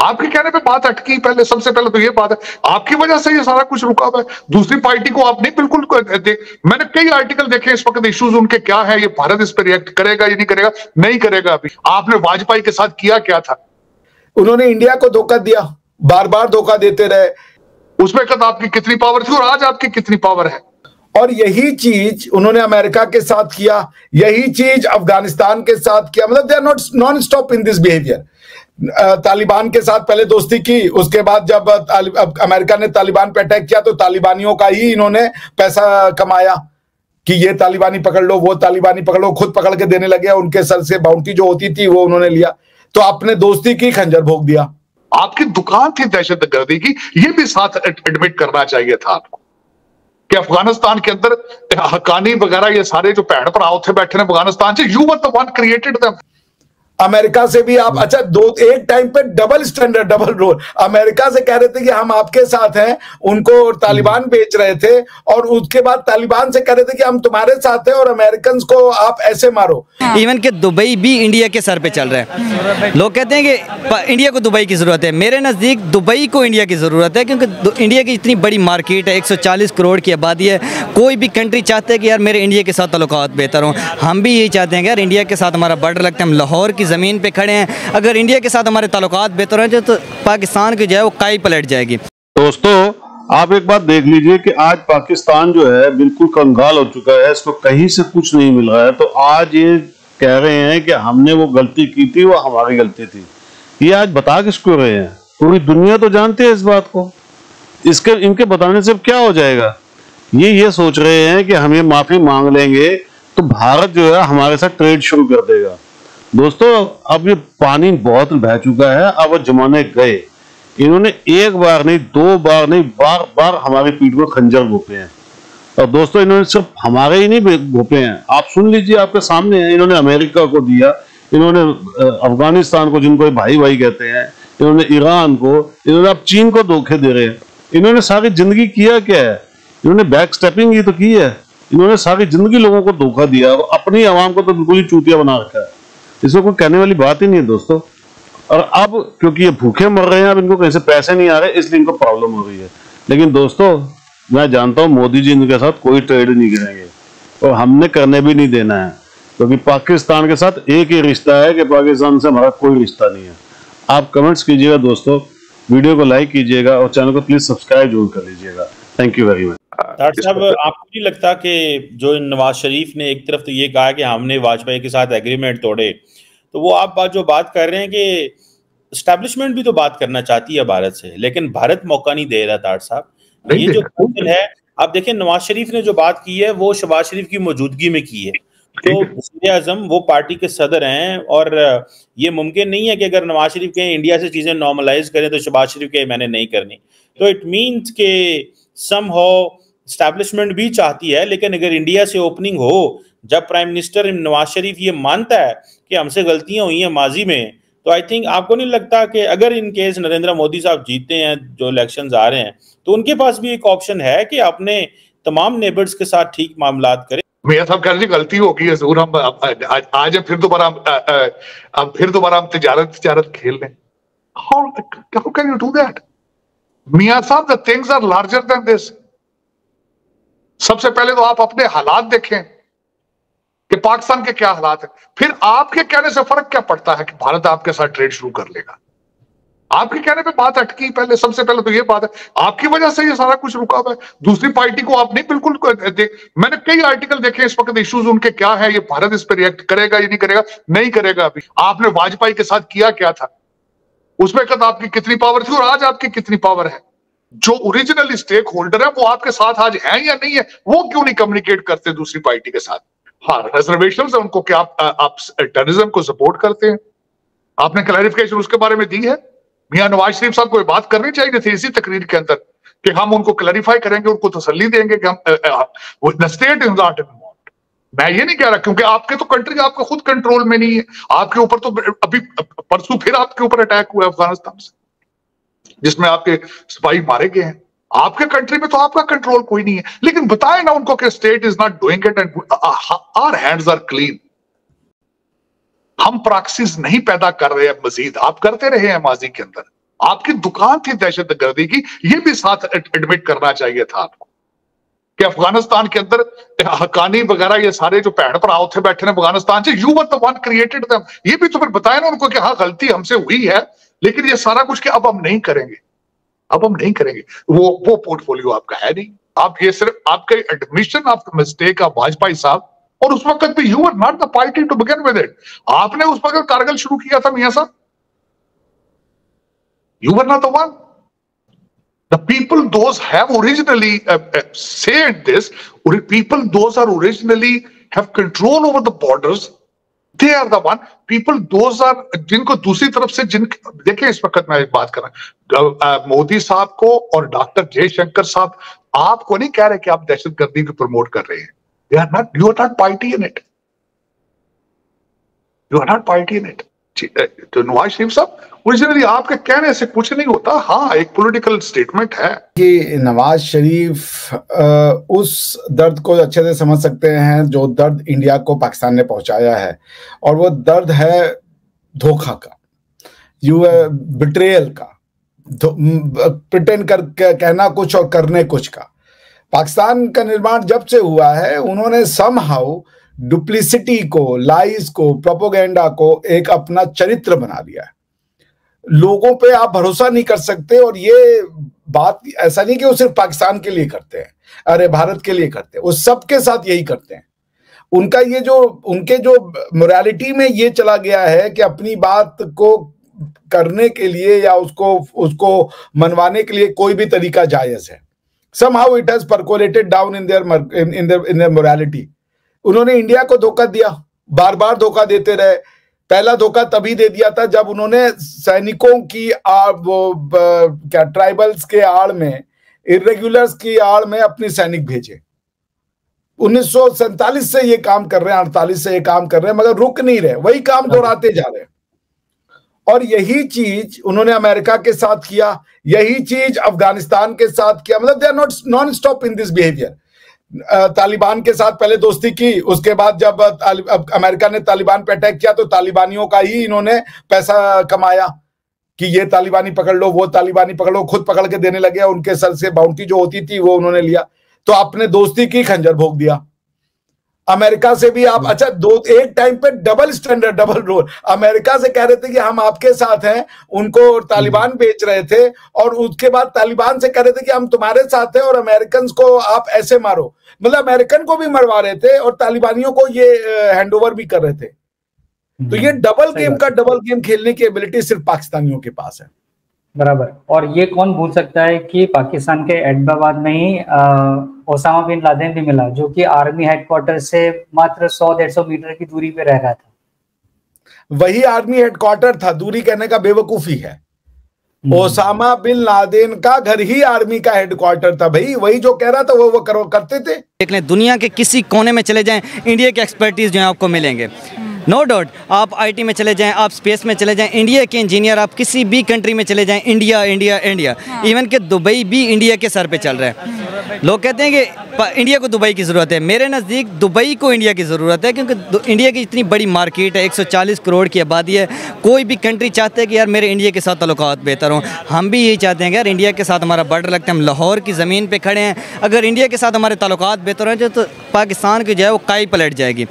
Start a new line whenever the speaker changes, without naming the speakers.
आपके कहने पे बात अटकी। पहले सबसे पहले तो ये बात है, आपकी वजह से ये सारा कुछ रुका हुआ है। दूसरी पार्टी को आप नहीं बिल्कुल मैंने कई आर्टिकल देखे इस वक्त, इश्यूज उनके क्या है, ये भारत इस पर रिएक्ट करेगा या नहीं करेगा, नहीं करेगा। अभी आपने वाजपेयी के साथ किया क्या था?
उन्होंने इंडिया को धोखा दिया, बार बार धोखा देते रहे।
उसमें कद आपकी कितनी पावर थी और आज आपकी कितनी पावर है?
और यही चीज उन्होंने अमेरिका के साथ किया, यही चीज अफगानिस्तान के साथ किया। मतलब they are not non stop in this behaviour. Taliban के साथ पहले दोस्ती की, उसके बाद जब अमेरिका ने तालिबान पे अटैक किया तो तालिबानियों का ही इन्होंने पैसा कमाया कि ये तालिबानी पकड़ लो, वो तालिबानी पकड़ लो, खुद पकड़ के देने लगे। उनके सर से बाउंटी जो होती थी वो उन्होंने लिया, तो आपने दोस्ती की, खंजर भोग दिया।
आपकी दुकान थी दहशतगर्दी की, ये भी साथ एडमिट करना चाहिए था आपको कि अफगानिस्तान के अंदर हक्कानी वगैरह ये सारे जो भैन भरा थे बैठे ने अफगानिस्तान से, you were the one created them.
America से भी आप, अच्छा एक टाइम पे double standard, double role. America से कह रहे थे कि हम आपके साथ हैं, उनको तालिबान बेच रहे थे, और उसके बाद तालिबान से कह रहे थे कि हम तुम्हारे साथ हैं और अमेरिकन को आप ऐसे मारो।
इवन कि दुबई भी इंडिया के सर पे चल रहा है। लोग कहते हैं कि इंडिया को दुबई की ज़रूरत है। मेरे नज़दीक दुबई को इंडिया की ज़रूरत है, क्योंकि इंडिया की इतनी बड़ी मार्केट है, 140 करोड़ की आबादी है। कोई भी कंट्री चाहते हैं कि यार मेरे इंडिया के साथ ताल्लुकात बेहतर हों। हम भी यही चाहते हैं कि यार इंडिया के साथ हमारा बॉर्डर लगता है, हम लाहौर की ज़मीन पे खड़े हैं। अगर इंडिया के साथ हमारे ताल्लुकात बेहतर हैं तो पाकिस्तान की जो है वो काई पलट जाएगी।
दोस्तों, आप एक बात देख लीजिए कि आज पाकिस्तान जो है बिल्कुल कंगाल हो चुका है, इसको कहीं से कुछ नहीं मिल रहा है। तो आज ये कह रहे हैं कि हमने वो गलती की थी, वो हमारी गलती थी। ये आज बता किसको रहे हैं? पूरी दुनिया तो जानती है इस बात को। इनके बताने से क्या हो जाएगा? ये सोच रहे हैं कि हम ये माफी मांग लेंगे तो भारत जो है हमारे साथ ट्रेड शुरू कर देगा। दोस्तों, अब ये पानी बहुत बह चुका है, अब वो जमाने गए। इन्होंने एक बार नहीं, दो बार नहीं, बार बार हमारी पीठ में खंजर घोंपे हैं। और दोस्तों, इन्होंने सिर्फ हमारे ही नहीं घोंपे हैं, आप सुन लीजिए, आपके सामने है। इन्होंने अमेरिका को दिया, इन्होंने अफगानिस्तान को, जिनको भाई भाई कहते हैं, इन्होंने ईरान को, इन्होंने अब चीन को धोखे दे रहे हैं। इन्होंने सारी जिंदगी किया क्या है? इन्होंने बैक स्टेपिंग ही तो की है। इन्होंने सारी जिंदगी लोगों को धोखा दिया, अपनी आवाम को तो बिल्कुल ही चूतिया बना रखा है। इसमें कोई कहने वाली बात ही नहीं है दोस्तों। और अब क्योंकि ये भूखे मर रहे हैं, अब इनको कहीं से पैसे नहीं आ रहे, इसलिए इनको प्रॉब्लम हो रही है। लेकिन दोस्तों, मैं जानता हूं मोदी जी इनके साथ कोई ट्रेड नहीं करेंगे और हमने करने भी नहीं देना है, क्योंकि पाकिस्तान के साथ एक ही रिश्ता है कि पाकिस्तान से हमारा कोई रिश्ता नहीं है। आप कमेंट्स कीजिएगा दोस्तों, वीडियो को लाइक कीजिएगा और चैनल को प्लीज सब्सक्राइब जरूर कर लीजिएगा। Thank you very much.
Doctor साहब, आपको नहीं लगता कि जो नवाज शरीफ ने एक तरफ तो ये कहा कि हमने वाजपेयी के साथ एग्रीमेंट तोड़े, तो वो आप जो बात कर रहे हैं कि एस्टैब्लिशमेंट भी तो बात करना चाहती है भारत से, लेकिन भारत मौका नहीं दे रहा। डॉक्टर साहब, ये जो क्वेश्चन है, आप देखें नवाज शरीफ ने जो बात की है वो शहबाज शरीफ की मौजूदगी में की है। तो वज़ीर आज़म वो पार्टी के सदर हैं, और ये मुमकिन नहीं है कि अगर नवाज शरीफ कहें इंडिया से चीजें नॉर्मलाइज करें तो शहबाज शरीफ कहे मैंने नहीं करनी। तो इट मीन्स के समहाउ एस्टैब्लिशमेंट भी चाहती है, लेकिन अगर इंडिया से ओपनिंग हो, जब प्राइम मिनिस्टर नवाज शरीफ ये मानता है कि हमसे गलतियां हुई हैं माजी में, तो आई थिंक आपको नहीं लगता कि अगर इन केस नरेंद्र मोदी साहब जीतते हैं, जो इलेक्शंस आ रहे हैं, तो उनके पास भी एक ऑप्शन है कि अपने तमाम नेबर्स के साथ ठीक मामलात करें?
मियां साहब कह रहे गलती होगी है जरूर, हम आज फिर दोबारा हम तिजारत खेल लें। How can you do that? मियां साहब, the things are larger than this. सबसे पहले तो आप अपने हालात देखें कि पाकिस्तान के क्या हालात है, फिर आपके कहने से फर्क क्या पड़ता है कि भारत आपके साथ ट्रेड शुरू कर लेगा। आपके कहने पे बात अटकी। पहले सबसे पहले तो ये बात है, आपकी वजह से ये सारा कुछ रुका हुआ है। दूसरी पार्टी को आप नहीं बिल्कुल मैंने कई आर्टिकल देखे इस वक्त, इश्यूज उनके क्या है, ये भारत इस पर रिएक्ट करेगा या नहीं करेगा, नहीं करेगा। अभी आपने वाजपेयी के साथ किया क्या था? उसमें कद आपकी कितनी पावर थी और आज आपकी कितनी पावर है? जो ओरिजिनल स्टेक होल्डर है वो आपके साथ आज है या नहीं है, वो क्यों नहीं कम्युनिकेट करते दूसरी पार्टी के साथ? हाँ, रिजर्वेशन है उनको, क्या आप टेररिज्म को सपोर्ट करते हैं? आपने क्लैरिफिकेशन उसके बारे में दी है? मियां नवाज शरीफ साहब को बात करनी चाहिए थी इसी तकरीर के अंदर कि हम उनको क्लैरिफाई करेंगे, उनको तसल्ली देंगे कि हम the state is not involved. मैं ये नहीं कह रहा, क्योंकि आपके तो कंट्री आपका खुद कंट्रोल में नहीं है। आपके ऊपर तो अभी परसों फिर आपके ऊपर अटैक हुआ है अफगानिस्तान से, जिसमें आपके सिपाही मारे गए हैं। आपके कंट्री में तो आपका कंट्रोल कोई नहीं है, लेकिन बताए ना उनको कि state is not doing it and our hands are clean. हम प्रॉक्सीज नहीं पैदा कर रहे हैं, मजीद आप करते रहे हैं माजी के अंदर। आपकी दुकान थी दहशतगर्दी की, ये भी साथ एडमिट करना चाहिए था आपको कि अफगानिस्तान के अंदर हकानी वगैरह ये सारे जो भैन भरा उठे बैठे ने अफगानिस्तान से, you were the one created them. ये भी तो फिर बताया ना उनको कि हाँ गलती हमसे हुई है, लेकिन ये सारा कुछ कि अब हम नहीं करेंगे, अब हम नहीं करेंगे। वो पोर्टफोलियो आपका है नहीं। आप ये सिर्फ आपके admission of the mistake of Vajpayee साहब, और उस वक्त भी you are not the party to begin with it. आपने उस वक्त कारगिल शुरू किया था मियां साहब, you were not the one. The people those have originally said this, people those are originally have control over the borders, they are the one people those are जिनको दूसरी तरफ से देखिए इस वक्त मैं एक बात कर रहा हूं, मोदी साहब को और डॉक्टर जयशंकर साहब आपको नहीं कह रहे कि आप दहशतगर्दी को प्रमोट कर रहे हैं। They are not, you are not party in it, you are not party in it। तो नवाज शरीफ साहब ओरिजिनली आपके कहने से कुछ नहीं होता, हाँ एक पॉलिटिकल स्टेटमेंट है
कि नवाज शरीफ उस दर्द को अच्छे से समझ सकते हैं जो दर्द इंडिया को पाकिस्तान ने पहुंचाया है, और वो दर्द है धोखा का, बिट्रेयल का, प्रिटेंड कर कहना कुछ और करने कुछ का। पाकिस्तान का निर्माण जब से हुआ है उन्होंने समहाउ डुप्लिसिटी को, लाइज को, प्रोपोगेंडा को एक अपना चरित्र बना लिया है। लोगों पे आप भरोसा नहीं कर सकते, और ये बात ऐसा नहीं कि वो सिर्फ पाकिस्तान के लिए करते हैं, अरे भारत के लिए करते हैं, वो सबके साथ यही करते हैं। उनका ये जो उनके जो मोरालिटी में ये चला गया है कि अपनी बात को करने के लिए या उसको मनवाने के लिए कोई भी तरीका जायज है। somehow it has percolated down in their morality। उन्होंने इंडिया को धोखा दिया, बार बार धोखा देते रहे। पहला धोखा तभी दे दिया था जब उन्होंने सैनिकों की क्या ट्राइबल्स के आड़ में, इर्रेगुलर्स की आड़ में अपने सैनिक भेजे। 1947 से ये काम कर रहे हैं, 48 से ये काम कर रहे हैं, मगर रुक नहीं रहे, वही काम दोहराते जा रहे हैं। और यही चीज उन्होंने अमेरिका के साथ किया, यही चीज अफगानिस्तान के साथ किया। मतलब they are not non stop in this behaviour. Taliban के साथ पहले दोस्ती की, उसके बाद जब अमेरिका ने तालिबान पे अटैक किया तो तालिबानियों का ही इन्होंने पैसा कमाया कि ये तालिबानी पकड़ लो, वो तालिबानी पकड़ लो, खुद पकड़ के देने लगे। उनके सर से बाउंटी जो होती थी वो उन्होंने लिया, तो आपने दोस्ती की, खंजर भोग दिया। अमेरिका से भी आप अच्छा एक टाइम पे double standard, double role. America से कह रहे थे कि हम आपके साथ हैं, उनको तालिबान बेच रहे थे, और उसके बाद तालिबान से कह रहे थे कि हम तुम्हारे साथ हैं और अमेरिकन को आप ऐसे मारो। मतलब अमेरिकन को भी मरवा रहे थे और तालिबानियों को ये हैंडओवर भी कर रहे थे। तो ये डबल गेम खेलने की एबिलिटी सिर्फ पाकिस्तानियों के पास है।
बराबर। और ये कौन भूल सकता है कि पाकिस्तान के एडबाबाद में ही ओसामा बिन लादेन भी मिला, जो कि आर्मी हेडक्वार्टर से मात्र 100-150 मीटर की दूरी पे रह रहा था।
वही आर्मी हेडक्वार्टर था, दूरी कहने का बेवकूफी है। ओसामा बिन लादेन का घर ही आर्मी का हेडक्वार्टर था भाई, वही जो कह रहा था वो करते थे।
देख लें, दुनिया के किसी कोने में चले जाएं, इंडिया के एक्सपर्टीज जो है आपको मिलेंगे। नो डाउट, आप आईटी में चले जाएं, आप स्पेस में चले जाएं, इंडिया के इंजीनियर आप किसी भी कंट्री में चले जाएं, इंडिया इंडिया इंडिया। इवन कि दुबई भी इंडिया के सर पे चल रहा है। लोग कहते हैं कि इंडिया को दुबई की ज़रूरत है। मेरे नज़दीक दुबई को इंडिया की ज़रूरत है, क्योंकि इंडिया की इतनी बड़ी मार्केट है, 140 करोड़ की आबादी है। कोई भी कंट्री चाहते हैं कि यार मेरे इंडिया के साथ ताल्लुकात बेहतर हों। हम भी यही चाहते हैं कि यार इंडिया के साथ हमारा बॉर्डर लगता है, हम लाहौर की ज़मीन पर खड़े हैं। अगर इंडिया के साथ हमारे ताल्लुकात बेहतर हों तो पाकिस्तान की जो है वो काई पलट जाएगी।